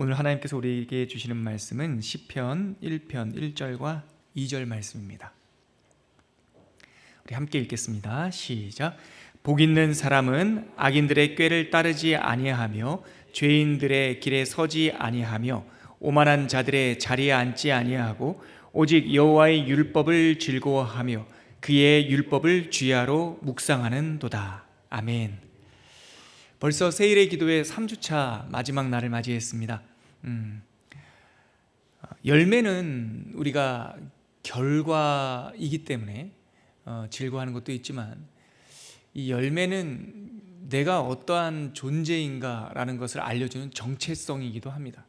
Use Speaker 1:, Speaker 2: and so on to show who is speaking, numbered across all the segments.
Speaker 1: 오늘 하나님께서 우리에게 주시는 말씀은 시편 1편 1절과 2절 말씀입니다. 우리 함께 읽겠습니다. 시작. 복 있는 사람은 악인들의 꾀를 따르지 아니하며 죄인들의 길에 서지 아니하며 오만한 자들의 자리에 앉지 아니하고 오직 여호와의 율법을 즐거워하며 그의 율법을 주야로 묵상하는도다. 아멘. 벌써 세일의 기도의 3주차 마지막 날을 맞이했습니다. 열매는 우리가 결과이기 때문에 즐거워하는 것도 있지만, 이 열매는 내가 어떠한 존재인가라는 것을 알려주는 정체성이기도 합니다.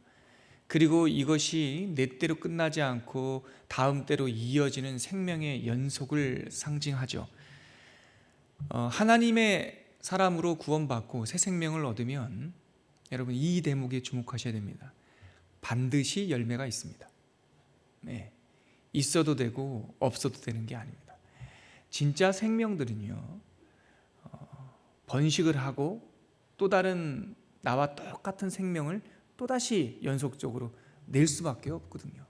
Speaker 1: 그리고 이것이 내 때로 끝나지 않고 다음 때로 이어지는 생명의 연속을 상징하죠. 하나님의 사람으로 구원받고 새 생명을 얻으면 여러분 이 대목에 주목하셔야 됩니다. 반드시 열매가 있습니다. 네, 있어도 되고 없어도 되는 게 아닙니다. 진짜 생명들은요, 번식을 하고 또 다른 나와 똑같은 생명을 또다시 연속적으로 낼 수밖에 없거든요.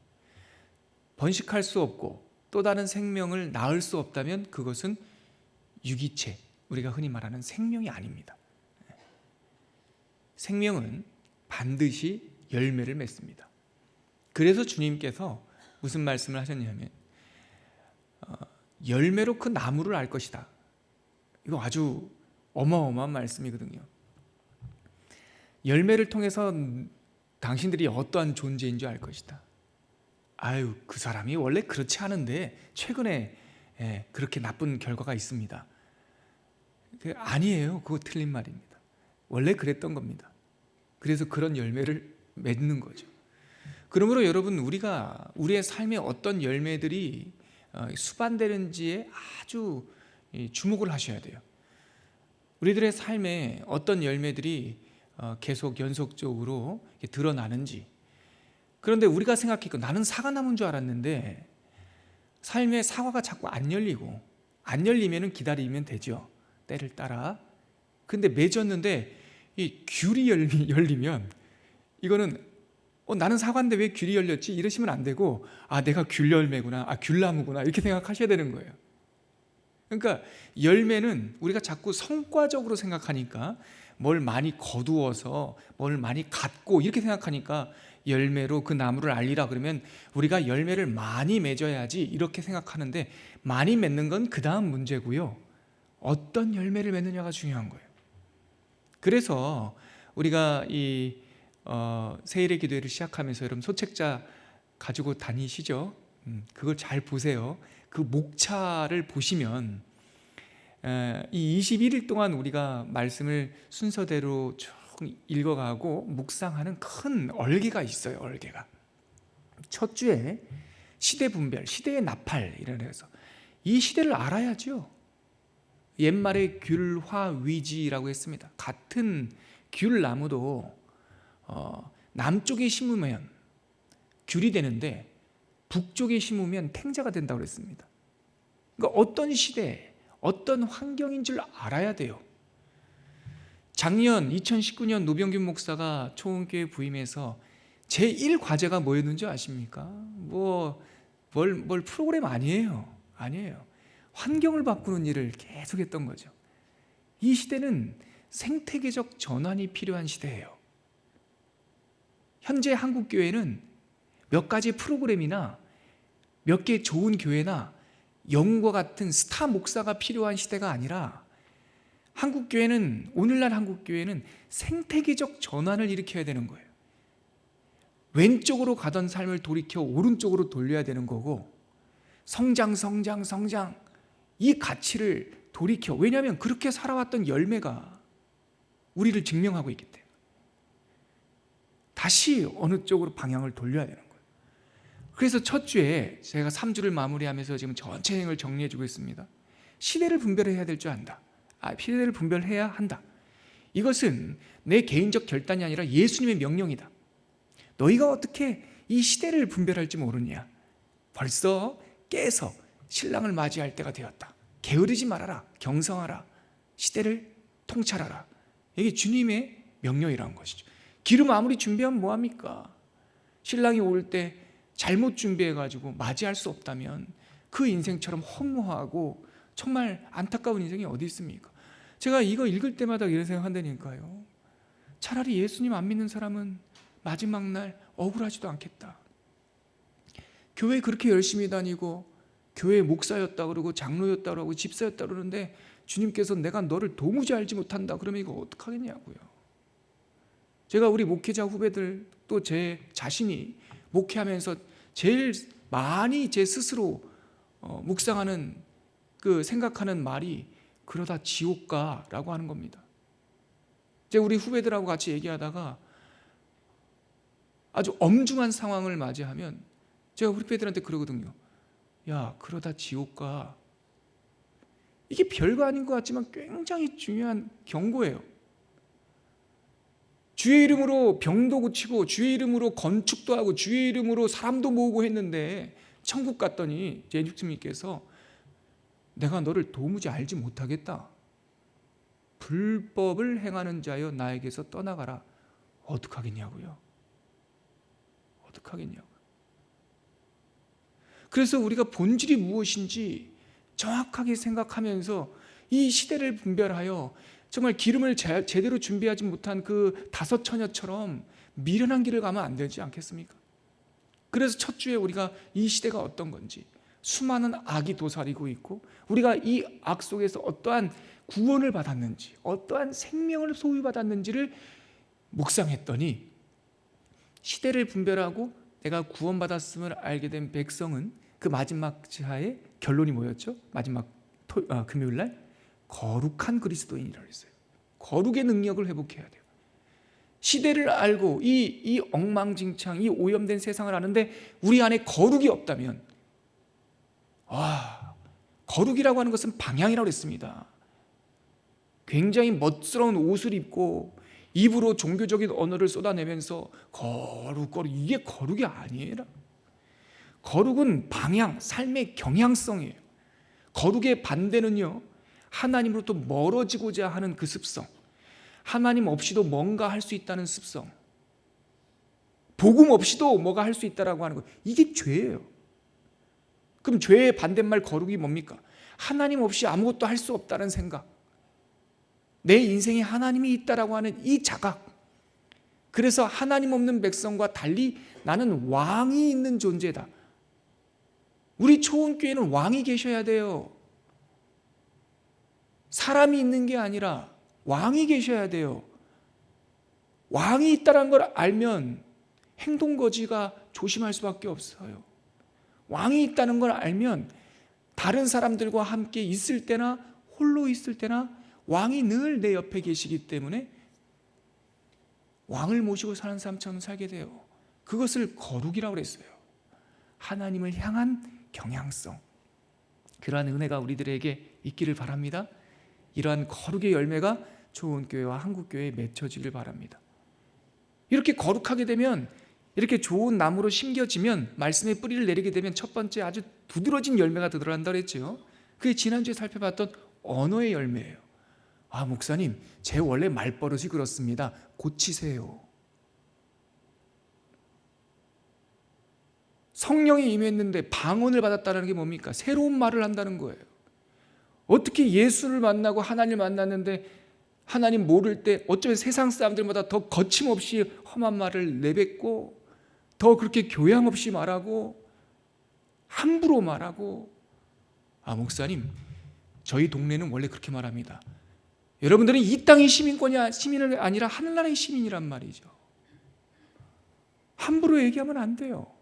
Speaker 1: 번식할 수 없고 또 다른 생명을 낳을 수 없다면 그것은 유기체, 우리가 흔히 말하는 생명이 아닙니다. 생명은 반드시 열매를 맺습니다. 그래서 주님께서 무슨 말씀을 하셨냐면 열매로 그 나무를 알 것이다. 이거 아주 어마어마한 말씀이거든요. 열매를 통해서 당신들이 어떠한 존재인 줄 알 것이다. 아유, 그 사람이 원래 그렇지 않은데 최근에 그렇게 나쁜 결과가 있습니다. 아니에요. 그거 틀린 말입니다. 원래 그랬던 겁니다. 그래서 그런 열매를 맺는 거죠. 그러므로 여러분, 우리의 삶에 어떤 열매들이 수반되는지에 아주 주목을 하셔야 돼요. 우리들의 삶에 어떤 열매들이 계속 연속적으로 드러나는지. 그런데 우리가 생각했고, 나는 사과나무인 줄 알았는데 삶에 사과가 자꾸 안 열리면 기다리면 되죠, 때를 따라. 근데 맺었는데 이 귤이 열리면 이거는 나는 사과인데 왜 귤이 열렸지? 이러시면 안 되고, 내가 귤 열매구나, 귤나무구나, 이렇게 생각하셔야 되는 거예요. 그러니까 열매는 우리가 자꾸 성과적으로 생각하니까, 뭘 많이 거두어서 뭘 많이 갖고 이렇게 생각하니까 열매로 그 나무를 알리라 그러면 우리가 열매를 많이 맺어야지 이렇게 생각하는데, 많이 맺는 건 그 다음 문제고요, 어떤 열매를 맺느냐가 중요한 거예요. 그래서 우리가 이 세일의 기도회를 시작하면서 여러분 소책자 가지고 다니시죠? 그걸 잘 보세요. 그 목차를 보시면 이 21일 동안 우리가 말씀을 순서대로 쭉 읽어가고 묵상하는 큰 얼개가 있어요. 얼개가 첫 주에 시대 분별, 시대의 나팔 이래서 이 시대를 알아야죠. 옛말에 귤화위지라고 했습니다. 같은 귤나무도 남쪽에 심으면 귤이 되는데 북쪽에 심으면 탱자가 된다고 그랬습니다. 그러니까 어떤 시대, 어떤 환경인 줄 알아야 돼요. 작년 2019년 노병균 목사가 초원교회 부임해서 제1과제가 뭐였는지 아십니까? 뭘 프로그램 아니에요. 환경을 바꾸는 일을 계속했던 거죠. 이 시대는 생태계적 전환이 필요한 시대예요. 현재 한국교회는 몇 가지 프로그램이나 몇 개 좋은 교회나 영과 같은 스타 목사가 필요한 시대가 아니라, 오늘날 한국교회는 생태계적 전환을 일으켜야 되는 거예요. 왼쪽으로 가던 삶을 돌이켜 오른쪽으로 돌려야 되는 거고, 성장 이 가치를 돌이켜, 왜냐하면 그렇게 살아왔던 열매가 우리를 증명하고 있기 때문에 다시 어느 쪽으로 방향을 돌려야 되는 거예요. 그래서 첫 주에 제가 3주를 마무리하면서 지금 전체 행을 정리해 주고 있습니다. 시대를 분별해야 될 줄 안다. 시대를 분별해야 한다. 이것은 내 개인적 결단이 아니라 예수님의 명령이다. 너희가 어떻게 이 시대를 분별할지 모르냐. 벌써 깨서 신랑을 맞이할 때가 되었다. 게으르지 말아라. 경성하라. 시대를 통찰하라. 이게 주님의 명령이라는 것이죠. 기름 아무리 준비하면 뭐합니까? 신랑이 올 때 잘못 준비해가지고 맞이할 수 없다면 그 인생처럼 허무하고 정말 안타까운 인생이 어디 있습니까? 제가 이거 읽을 때마다 이런 생각한다니까요. 차라리 예수님 안 믿는 사람은 마지막 날 억울하지도 않겠다. 교회 그렇게 열심히 다니고 교회 목사였다 그러고 장로였다 그러고 집사였다 그러는데 주님께서 내가 너를 도무지 알지 못한다 그러면 이거 어떡하겠냐고요. 제가 우리 목회자 후배들 또 제 자신이 목회하면서 제일 많이 제 스스로 묵상하는 그 생각하는 말이 그러다 지옥 가라고 하는 겁니다. 제가 우리 후배들하고 같이 얘기하다가 아주 엄중한 상황을 맞이하면 제가 우리 후배들한테 그러거든요. 야, 그러다 지옥 가. 이게 별거 아닌 것 같지만 굉장히 중요한 경고예요. 주의 이름으로 병도 고치고 주의 이름으로 건축도 하고 주의 이름으로 사람도 모으고 했는데 천국 갔더니 제 예수님께서 내가 너를 도무지 알지 못하겠다. 불법을 행하는 자여 나에게서 떠나가라. 어떡하겠냐고요. 어떡하겠냐고요. 그래서 우리가 본질이 무엇인지 정확하게 생각하면서 이 시대를 분별하여 정말 기름을 제대로 준비하지 못한 그 다섯 처녀처럼 미련한 길을 가면 안 되지 않겠습니까? 그래서 첫 주에 우리가 이 시대가 어떤 건지, 수많은 악이 도사리고 있고 우리가 이 악 속에서 어떠한 구원을 받았는지, 어떠한 생명을 소유받았는지를 묵상했더니 시대를 분별하고 내가 구원받았음을 알게 된 백성은 그 마지막 지하에 결론이 뭐였죠? 마지막 금요일 날 거룩한 그리스도인이라고 했어요. 거룩의 능력을 회복해야 돼요. 시대를 알고 이 엉망진창, 이 오염된 세상을 아는데 우리 안에 거룩이 없다면, 거룩이라고 하는 것은 방향이라고 했습니다. 굉장히 멋스러운 옷을 입고 입으로 종교적인 언어를 쏟아내면서 거룩 이게 거룩이 아니에요. 거룩은 방향, 삶의 경향성이에요. 거룩의 반대는요, 하나님으로부터 멀어지고자 하는 그 습성, 하나님 없이도 뭔가 할 수 있다는 습성, 복음 없이도 뭐가 할 수 있다라고 하는 것, 이게 죄예요. 그럼 죄의 반대말 거룩이 뭡니까? 하나님 없이 아무것도 할 수 없다는 생각, 내 인생에 하나님이 있다라고 하는 이 자각. 그래서 하나님 없는 백성과 달리 나는 왕이 있는 존재다. 우리 초원교회는 왕이 계셔야 돼요. 사람이 있는 게 아니라 왕이 계셔야 돼요. 왕이 있다는 걸 알면 행동거지가 조심할 수밖에 없어요. 왕이 있다는 걸 알면 다른 사람들과 함께 있을 때나 홀로 있을 때나 왕이 늘 내 옆에 계시기 때문에 왕을 모시고 사는 사람처럼 살게 돼요. 그것을 거룩이라고 그랬어요. 하나님을 향한 경향성. 그러한 은혜가 우리들에게 있기를 바랍니다. 이러한 거룩의 열매가 초원교회와 한국교회에 맺혀지길 바랍니다. 이렇게 거룩하게 되면, 이렇게 좋은 나무로 심겨지면, 말씀의 뿌리를 내리게 되면 첫 번째 아주 두드러진 열매가 들어간다고 했죠. 그게 지난주에 살펴봤던 언어의 열매예요. 목사님, 제 원래 말버릇이 그렇습니다. 고치세요. 성령이 임했는데 방언을 받았다는 게 뭡니까? 새로운 말을 한다는 거예요. 어떻게 예수를 만나고 하나님을 만났는데 하나님 모를 때 어쩌면 세상 사람들보다 더 거침없이 험한 말을 내뱉고 더 그렇게 교양 없이 말하고 함부로 말하고, 목사님, 저희 동네는 원래 그렇게 말합니다. 여러분들은 이 땅의 시민이 아니라 하늘나라의 시민이란 말이죠. 함부로 얘기하면 안 돼요.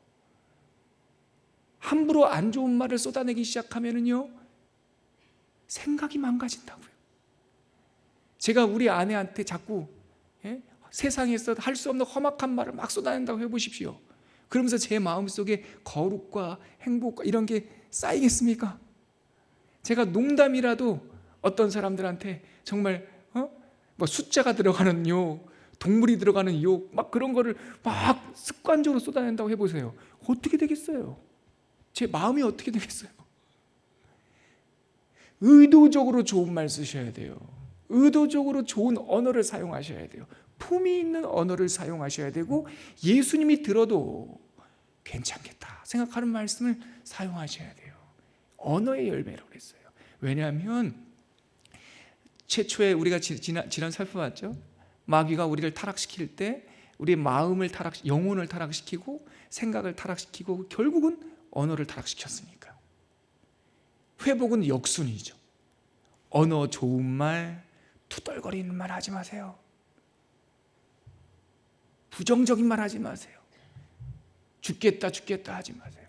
Speaker 1: 함부로 안 좋은 말을 쏟아내기 시작하면은요, 생각이 망가진다고요. 제가 우리 아내한테 자꾸 세상에서 할 수 없는 험악한 말을 막 쏟아낸다고 해보십시오. 그러면서 제 마음속에 거룩과 행복과 이런 게 쌓이겠습니까? 제가 농담이라도 어떤 사람들한테 정말 뭐 숫자가 들어가는 욕, 동물이 들어가는 욕, 막 그런 거를 막 습관적으로 쏟아낸다고 해보세요. 어떻게 되겠어요? 제 마음이 어떻게 되겠어요? 의도적으로 좋은 말 쓰셔야 돼요. 의도적으로 좋은 언어를 사용하셔야 돼요. 품위 있는 언어를 사용하셔야 되고, 예수님이 들어도 괜찮겠다 생각하는 말씀을 사용하셔야 돼요. 언어의 열매라고 그랬어요. 왜냐하면 최초에 우리가 지난 살펴봤죠. 마귀가 우리를 타락시킬 때 우리의 마음을 영혼을 타락시키고 생각을 타락시키고 결국은 언어를 타락시켰으니까. 회복은 역순이죠. 언어 좋은 말, 투덜거리는 말 하지 마세요. 부정적인 말 하지 마세요. 죽겠다 하지 마세요.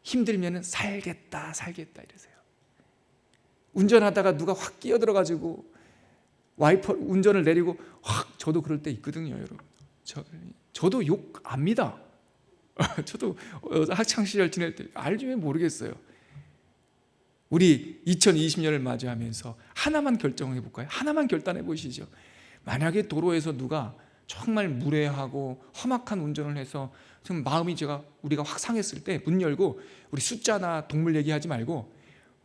Speaker 1: 힘들면 살겠다 이러세요. 운전하다가 누가 확 끼어들어가지고 와이퍼 운전을 내리고 확, 저도 그럴 때 있거든요, 여러분. 저도 욕 압니다. 저도 학창시절 지낼 때 알지 왜 모르겠어요. 우리 2020년을 맞이하면서 하나만 결정해 볼까요? 하나만 결단해 보시죠. 만약에 도로에서 누가 정말 무례하고 험악한 운전을 해서 지금 마음이 우리가 확 상했을 때 문 열고 우리 숫자나 동물 얘기하지 말고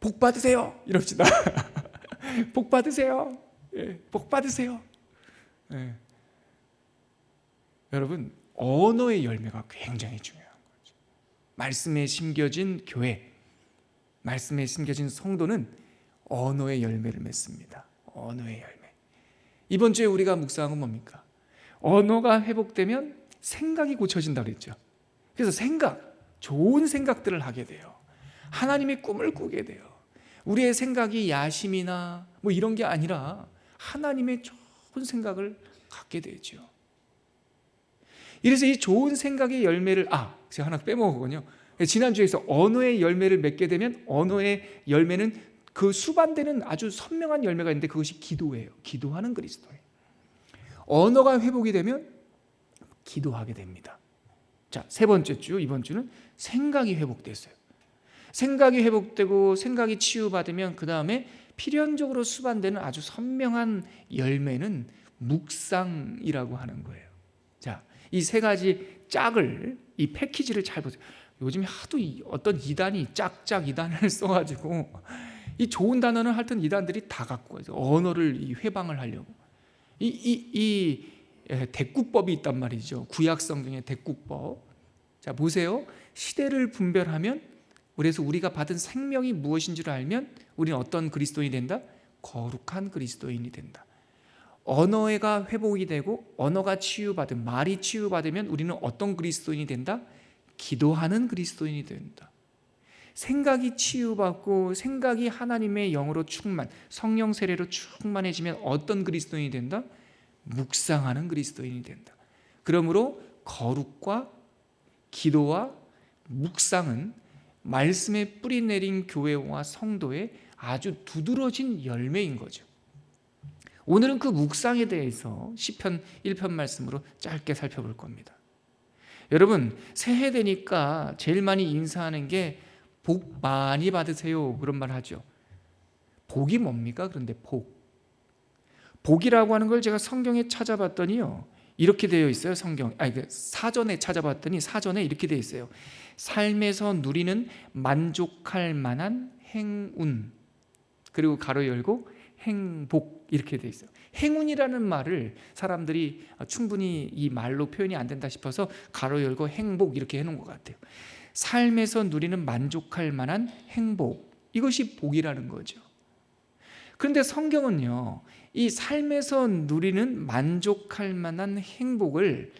Speaker 1: 복 받으세요 이럽시다. 복 받으세요. 예, 복 받으세요. 예. 여러분, 언어의 열매가 굉장히 중요한 거죠. 말씀에 심겨진 교회, 말씀에 심겨진 성도는 언어의 열매를 맺습니다. 언어의 열매. 이번 주에 우리가 묵상한 건 뭡니까? 언어가 회복되면 생각이 고쳐진다고 그랬죠. 그래서 좋은 생각들을 하게 돼요. 하나님의 꿈을 꾸게 돼요. 우리의 생각이 야심이나 뭐 이런 게 아니라 하나님의 좋은 생각을 갖게 되죠. 이래서 이 좋은 생각의 열매를 제가 하나 빼먹었군요. 지난주에서 언어의 열매를 맺게 되면 언어의 열매는 그 수반되는 아주 선명한 열매가 있는데 그것이 기도예요. 기도하는 그리스도예요. 언어가 회복이 되면 기도하게 됩니다. 자, 세 번째 주, 이번 주는 생각이 회복됐어요. 생각이 회복되고 생각이 치유받으면 그 다음에 필연적으로 수반되는 아주 선명한 열매는 묵상이라고 하는 거예요. 자, 이 세 가지 이 패키지를 잘 보세요. 요즘에 하도 어떤 이단이 짝짝 이단을 써가지고 이 좋은 단어는 하여튼 이단들이 다 갖고 와서 언어를 회방을 하려고 이 대꾸법이 있단 말이죠. 구약 성경의 대꾸법. 자, 보세요. 시대를 분별하면, 그래서 우리가 받은 생명이 무엇인지를 알면 우리는 어떤 그리스도인이 된다? 거룩한 그리스도인이 된다. 언어가 회복이 되고 언어가 치유받은, 말이 치유받으면 우리는 어떤 그리스도인이 된다? 기도하는 그리스도인이 된다. 생각이 치유받고 생각이 하나님의 영으로 성령 세례로 충만해지면 어떤 그리스도인이 된다? 묵상하는 그리스도인이 된다. 그러므로 거룩과 기도와 묵상은 말씀에 뿌리 내린 교회와 성도의 아주 두드러진 열매인 거죠. 오늘은 그 묵상에 대해서 시편 1편 말씀으로 짧게 살펴볼 겁니다. 여러분, 새해 되니까 제일 많이 인사하는 게 복 많이 받으세요, 그런 말 하죠. 복이 뭡니까? 그런데 복이라고 하는 걸 제가 성경에 찾아봤더니요, 이렇게 되어 있어요. 사전에 찾아봤더니 사전에 이렇게 되어 있어요. 삶에서 누리는 만족할 만한 행운, 그리고 가로 열고 행복, 이렇게 되어 있어요. 행운이라는 말을 사람들이 충분히 이 말로 표현이 안 된다 싶어서 가로 열고 행복 이렇게 해놓은 것 같아요. 삶에서 누리는 만족할 만한 행복, 이것이 복이라는 거죠. 그런데 성경은요, 이 삶에서 누리는 만족할 만한 행복을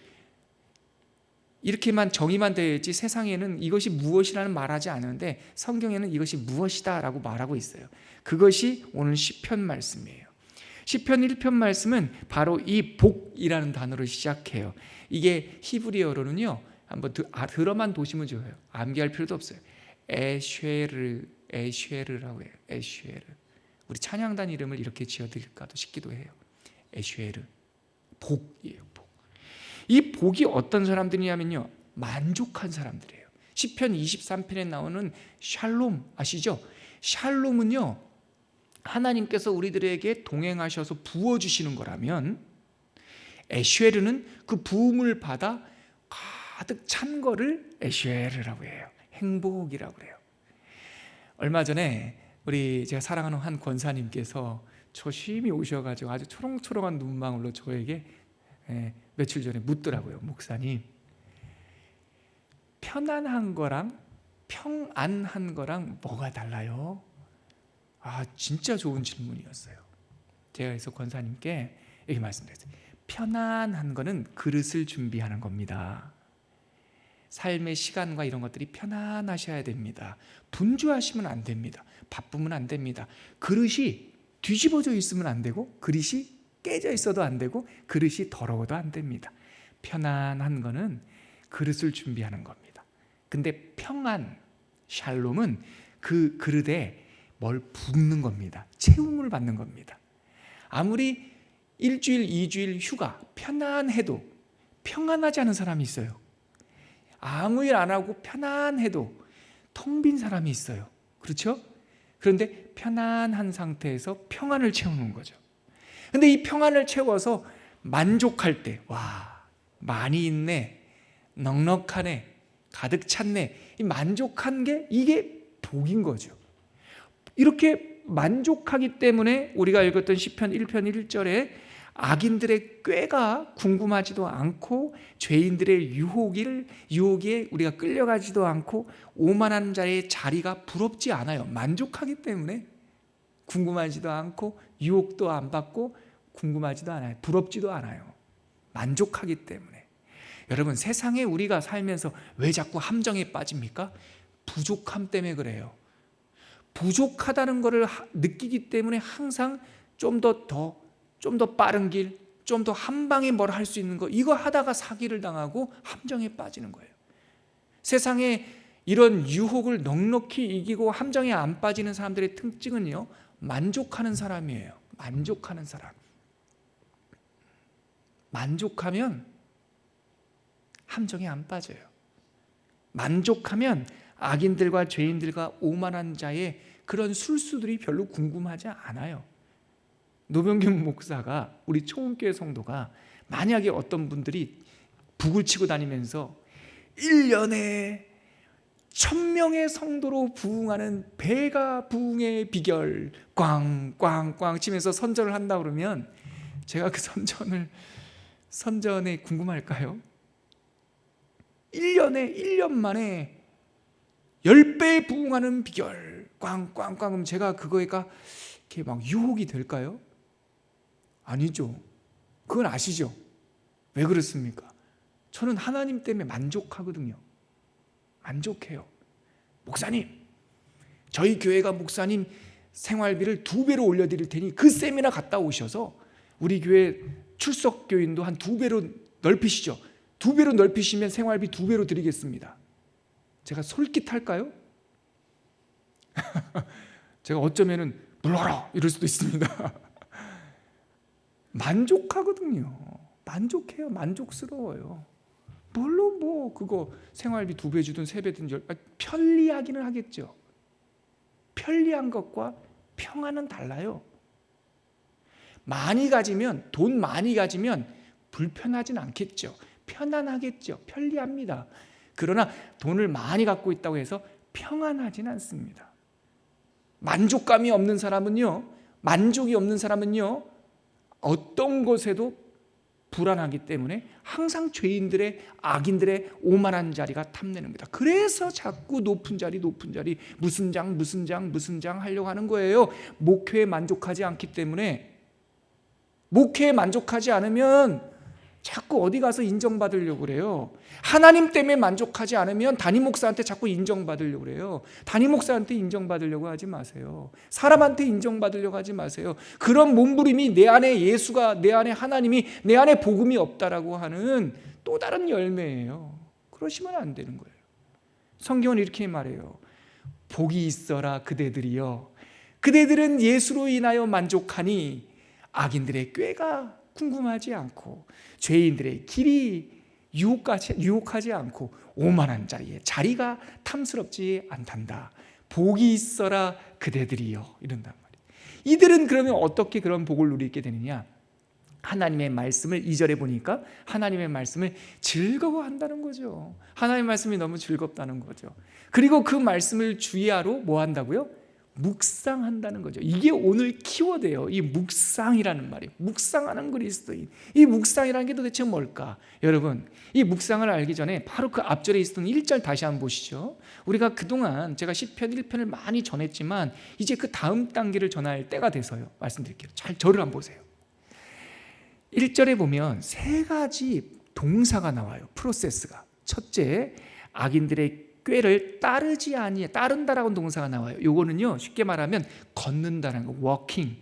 Speaker 1: 이렇게만 정의만 되어 있지 세상에는 이것이 무엇이라는 말하지 않는데 성경에는 이것이 무엇이다 라고 말하고 있어요. 그것이 오늘 시편 말씀이에요. 시편 1편 말씀은 바로 이 복이라는 단어로 시작해요. 이게 히브리어로는요, 한번 들어만 보시면 좋아요. 암기할 필요도 없어요. 에쉐르라고 해요. 에쉐르. 우리 찬양단 이름을 이렇게 지어드릴까도 싶기도 해요. 에쉐르. 복이에요. 복. 이 복이 어떤 사람들이냐면요, 만족한 사람들이에요. 시편 23편에 나오는 샬롬 아시죠? 샬롬은요, 하나님께서 우리들에게 동행하셔서 부어주시는 거라면, 에쉐르는 그 부음을 받아 가득 찬 거를 에쉐르라고 해요. 행복이라고 해요. 얼마 전에 제가 사랑하는 한 권사님께서 조심히 오셔가지고 아주 초롱초롱한 눈망울로 저에게 며칠 전에 묻더라고요. 목사님, 편안한 거랑 평안한 거랑 뭐가 달라요? 진짜 좋은 질문이었어요. 제가 그래서 권사님께 이렇게 말씀드렸어요. 편안한 거는 그릇을 준비하는 겁니다. 삶의 시간과 이런 것들이 편안하셔야 됩니다. 분주하시면 안 됩니다. 바쁘면 안 됩니다. 그릇이 뒤집어져 있으면 안 되고, 그릇이 깨져 있어도 안 되고, 그릇이 더러워도 안 됩니다. 편안한 거는 그릇을 준비하는 겁니다. 근데 평안, 샬롬은 그 그릇에 뭘 붓는 겁니다. 채움을 받는 겁니다. 아무리 일주일, 2주일 휴가 편안해도 평안하지 않은 사람이 있어요. 아무 일 안 하고 편안해도 텅 빈 사람이 있어요. 그렇죠? 그런데 편안한 상태에서 평안을 채우는 거죠. 근데 이 평안을 채워서 만족할 때, 와, 많이 있네, 넉넉하네, 가득 찼네, 이 만족한 게 이게 복인 거죠. 이렇게 만족하기 때문에 우리가 읽었던 시편 1편 1절에 악인들의 꾀가 궁금하지도 않고 죄인들의 유혹에 우리가 끌려가지도 않고 오만한 자의 자리가 부럽지 않아요. 만족하기 때문에 궁금하지도 않고 유혹도 안 받고 궁금하지도 않아요. 부럽지도 않아요. 만족하기 때문에. 여러분, 세상에 우리가 살면서 왜 자꾸 함정에 빠집니까? 부족함 때문에 그래요. 부족하다는 것을 느끼기 때문에 항상 좀 더 빠른 길, 좀 더 한 방에 뭘 할 수 있는 거, 이거 하다가 사기를 당하고 함정에 빠지는 거예요. 세상에 이런 유혹을 넉넉히 이기고 함정에 안 빠지는 사람들의 특징은요, 만족하는 사람이에요. 만족하는 사람. 만족하면 함정에 안 빠져요. 만족하면 악인들과 죄인들과 오만한 자의 그런 술수들이 별로 궁금하지 않아요. 노병균 목사가, 우리 초원교회 성도가, 만약에 어떤 분들이 북을 치고 다니면서 1년에 1000명의 성도로 부흥하는 배가 부흥의 비결 꽝꽝꽝 치면서 선전을 한다 그러면 제가 그 선전에 궁금할까요? 1년 만에 10배 부흥하는 비결 꽝꽝꽝 그럼 제가 그거가 이렇게 막 유혹이 될까요? 아니죠. 그건 아시죠? 왜 그렇습니까? 저는 하나님 때문에 만족하거든요. 만족해요. 목사님, 저희 교회가 목사님 생활비를 2배로 올려드릴 테니 그 세미나 갔다 오셔서 우리 교회 출석 교인도 한 2배로 넓히시죠. 2배로 넓히시면 생활비 2배로 드리겠습니다. 제가 솔깃할까요? 제가 어쩌면은 물러라 이럴 수도 있습니다. 만족하거든요. 만족해요. 만족스러워요. 물론 그거 생활비 2배 주든 3배 주든 편리하기는 하겠죠. 편리한 것과 평안은 달라요. 돈 많이 가지면 불편하진 않겠죠. 편안하겠죠. 편리합니다. 그러나 돈을 많이 갖고 있다고 해서 평안하진 않습니다. 만족감이 없는 사람은요, 만족이 없는 사람은요, 어떤 것에도 불안하기 때문에 항상 죄인들의, 악인들의 오만한 자리가 탐내는 겁니다. 그래서 자꾸 높은 자리 무슨 장 하려고 하는 거예요. 목회에 만족하지 않기 때문에. 목회에 만족하지 않으면 자꾸 어디 가서 인정받으려고 그래요. 하나님 때문에 만족하지 않으면 담임 목사한테 자꾸 인정받으려고 그래요. 담임 목사한테 인정받으려고 하지 마세요. 사람한테 인정받으려고 하지 마세요. 그런 몸부림이 내 안에 예수가, 내 안에 하나님이, 내 안에 복음이 없다라고 하는 또 다른 열매예요. 그러시면 안 되는 거예요. 성경은 이렇게 말해요. 복이 있어라 그대들이여. 그대들은 예수로 인하여 만족하니 악인들의 꾀가 궁금하지 않고 죄인들의 길이 유혹하지 않고 오만한 자리가 탐스럽지 않단다. 복이 있어라 그대들이여 이런단 말이에요. 이들은 그러면 어떻게 그런 복을 누리게 되느냐? 하나님의 말씀을 2절에 보니까 하나님의 말씀을 즐거워한다는 거죠. 하나님의 말씀이 너무 즐겁다는 거죠. 그리고 그 말씀을 주의하러 뭐 한다고요? 묵상한다는 거죠. 이게 오늘 키워드예요. 이 묵상이라는 말이. 묵상하는 그리스도인. 이 묵상이라는 게 도대체 뭘까? 여러분, 이 묵상을 알기 전에 바로 그 앞절에 있었던 1절 다시 한번 보시죠. 우리가 그동안 제가 시편 1편을 많이 전했지만 이제 그 다음 단계를 전할 때가 돼서요. 말씀드릴게요. 잘 저를 한번 보세요. 1절에 보면 세 가지 동사가 나와요. 프로세스가. 첫째, 악인들의 꾀를 따른다라는 동사가 나와요. 요거는요, 쉽게 말하면 걷는다는 거, walking.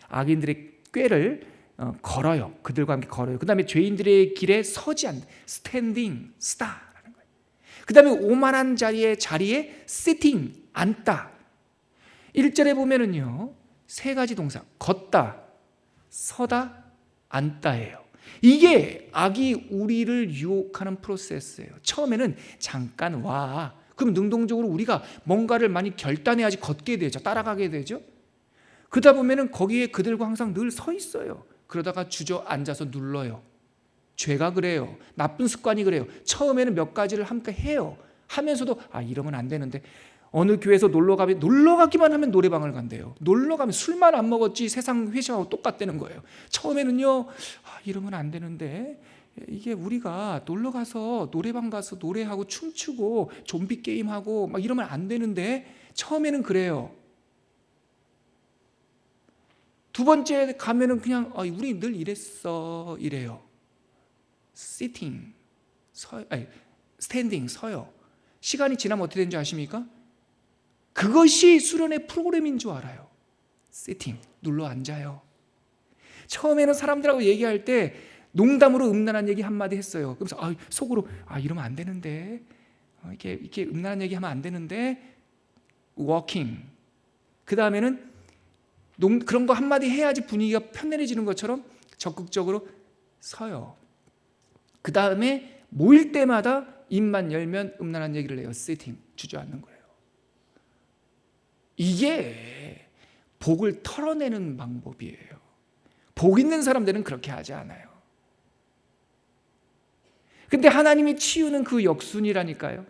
Speaker 1: 악인들의 꾀를 걸어요. 그들과 함께 걸어요. 그 다음에 죄인들의 길에 서지 않는다. standing, 쓰다라는 거예요. 그 다음에 오만한 자리에 sitting, 앉다. 1절에 보면은요, 세 가지 동사, 걷다, 서다, 앉다예요. 이게 악이 우리를 유혹하는 프로세스예요. 처음에는 잠깐 와. 그럼 능동적으로 우리가 뭔가를 많이 결단해야지 걷게 되죠. 따라가게 되죠. 그러다 보면은 거기에 그들과 항상 늘 서 있어요. 그러다가 주저앉아서 눌러요. 죄가 그래요. 나쁜 습관이 그래요. 처음에는 몇 가지를 함께 해요. 하면서도 이러면 안 되는데, 어느 교회에서 놀러가기만 하면 노래방을 간대요. 놀러가면 술만 안 먹었지 세상 회심하고 똑같다는 거예요. 처음에는요, 이러면 안 되는데, 이게 우리가 놀러가서 노래방 가서 노래하고 춤추고 좀비 게임하고 막 이러면 안 되는데, 처음에는 그래요. 두 번째 가면은 그냥 우리 늘 이랬어 이래요. sitting, standing, 서요. 시간이 지나면 어떻게 되는지 아십니까? 그것이 수련의 프로그램인 줄 알아요. sitting, 눌러 앉아요. 처음에는 사람들하고 얘기할 때 농담으로 음란한 얘기 한마디 했어요. 그래서 속으로 이러면 안 되는데, 이렇게 음란한 얘기 하면 안 되는데, walking. 그 다음에는 그런 거 한마디 해야지 분위기가 편안해지는 것처럼 적극적으로 서요. 그 다음에 모일 때마다 입만 열면 음란한 얘기를 해요. sitting, 주저앉는 거예요. 이게 복을 털어내는 방법이에요. 복 있는 사람들은 그렇게 하지 않아요. 근데 하나님이 치유는 그 역순이라니까요.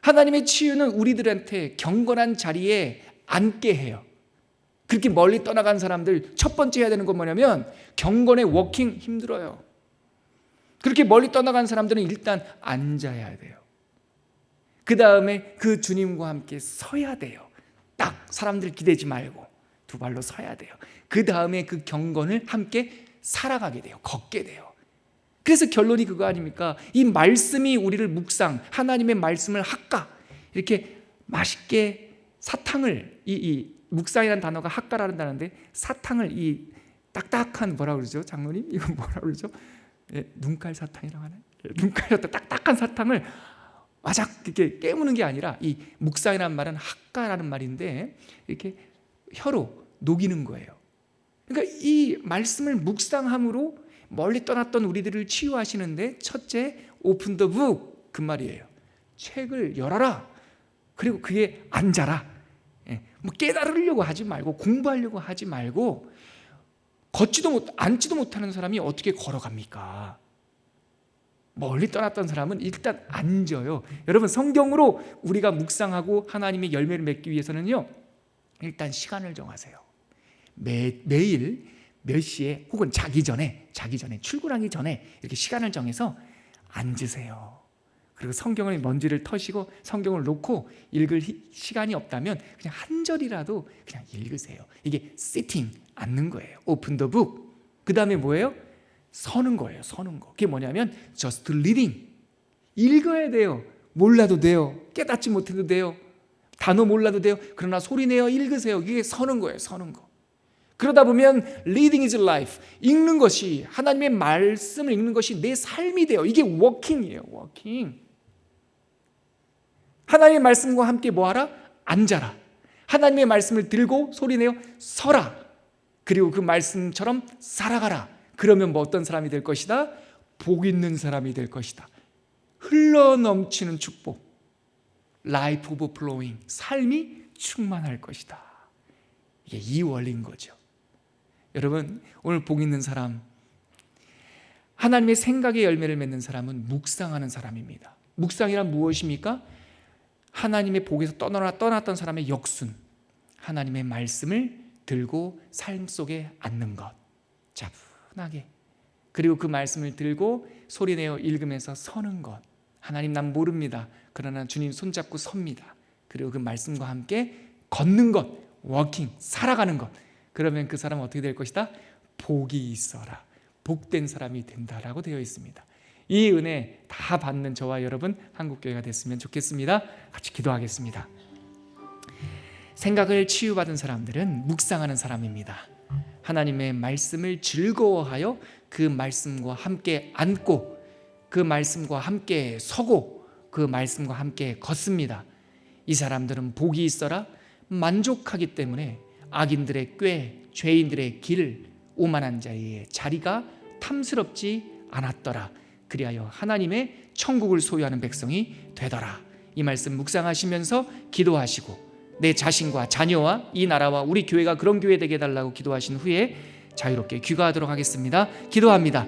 Speaker 1: 하나님의 치유는 우리들한테 경건한 자리에 앉게 해요. 그렇게 멀리 떠나간 사람들 첫 번째 해야 되는 건 뭐냐면, 경건의 워킹 힘들어요. 그렇게 멀리 떠나간 사람들은 일단 앉아야 돼요. 그 다음에 그 주님과 함께 서야 돼요. 딱 사람들 기대지 말고 두 발로 서야 돼요. 그 다음에 그 경건을 함께 살아가게 돼요. 걷게 돼요. 그래서 결론이 그거 아닙니까? 이 말씀이 우리를 하나님의 말씀을 이렇게 맛있게 사탕을, 이 묵상이라는 단어가 학가라는 단어인데, 사탕을 이 딱딱한, 뭐라 그러죠? 장로님? 이건 뭐라 그러죠? 눈깔 사탕이라고 하나요? 눈깔 사탕, 딱딱한 사탕을 와작 이렇게 깨무는 게 아니라, 이 묵상이라는 말은 학가라는 말인데 이렇게 혀로 녹이는 거예요. 그러니까 이 말씀을 묵상함으로 멀리 떠났던 우리들을 치유하시는데, 첫째, open the book, 그 말이에요. 책을 열어라. 그리고 그에 앉아라. 뭐 깨달으려고 하지 말고, 공부하려고 하지 말고, 앉지도 못하는 사람이 어떻게 걸어갑니까? 멀리 떠났던 사람은 일단 앉아요. 여러분, 성경으로 우리가 묵상하고 하나님의 열매를 맺기 위해서는요, 일단 시간을 정하세요. 매일 몇 시에, 혹은 자기 전에 출근하기 전에 이렇게 시간을 정해서 앉으세요. 그리고 성경을 먼지를 터시고 성경을 놓고 읽을 시간이 없다면 그냥 한 절이라도 그냥 읽으세요. 이게 sitting, 앉는 거예요. open the book. 그 다음에 뭐예요? 서는 거예요. 서는 거. 그게 뭐냐면 just reading. 읽어야 돼요. 몰라도 돼요. 깨닫지 못해도 돼요. 단어 몰라도 돼요. 그러나 소리내어 읽으세요. 이게 서는 거예요. 서는 거. 그러다 보면 reading is life. 읽는 것이, 하나님의 말씀을 읽는 것이 내 삶이 돼요. 이게 walking이에요. walking. 하나님의 말씀과 함께 뭐하라? 앉아라. 하나님의 말씀을 들고 소리내어 서라. 그리고 그 말씀처럼 살아가라. 그러면 뭐 어떤 사람이 될 것이다? 복 있는 사람이 될 것이다. 흘러넘치는 축복, life overflowing, 삶이 충만할 것이다. 이게 이 원리인 거죠. 여러분, 오늘 복 있는 사람, 하나님의 생각의 열매를 맺는 사람은 묵상하는 사람입니다. 묵상이란 무엇입니까? 하나님의 복에서 떠났던 사람의 역순, 하나님의 말씀을 들고 삶 속에 앉는 것, 차분하게. 그리고 그 말씀을 들고 소리내어 읽으면서 서는 것. 하나님, 난 모릅니다. 그러나 주님 손잡고 섭니다. 그리고 그 말씀과 함께 걷는 것, 워킹, 살아가는 것. 그러면 그 사람은 어떻게 될 것이다? 복이 있어라, 복된 사람이 된다라고 되어 있습니다. 이 은혜 다 받는 저와 여러분 한국교회가 됐으면 좋겠습니다. 같이 기도하겠습니다. 생각을 치유받은 사람들은 묵상하는 사람입니다. 하나님의 말씀을 즐거워하여 그 말씀과 함께 앉고, 그 말씀과 함께 서고, 그 말씀과 함께 걷습니다. 이 사람들은 복이 있어라 만족하기 때문에 악인들의 꾀, 죄인들의 길, 오만한 자의 자리가 탐스럽지 않았더라. 그리하여 하나님의 천국을 소유하는 백성이 되더라. 이 말씀 묵상하시면서 기도하시고, 내 자신과 자녀와 이 나라와 우리 교회가 그런 교회 되게 해달라고 기도하신 후에 자유롭게 귀가하도록 하겠습니다. 기도합니다.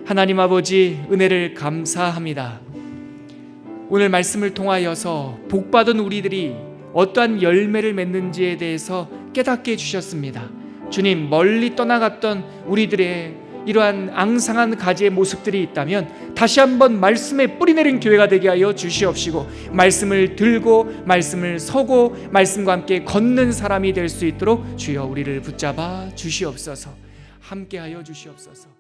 Speaker 1: 하나님 아버지, 은혜를 감사합니다. 오늘 말씀을 통하여서 복받은 우리들이 어떠한 열매를 맺는지에 대해서 깨닫게 해주셨습니다. 주님, 멀리 떠나갔던 우리들의 이러한 앙상한 가지의 모습들이 있다면 다시 한번 말씀에 뿌리내린 교회가 되게 하여 주시옵시고, 말씀을 들고 말씀을 서고 말씀과 함께 걷는 사람이 될 수 있도록 주여 우리를 붙잡아 주시옵소서. 함께하여 주시옵소서.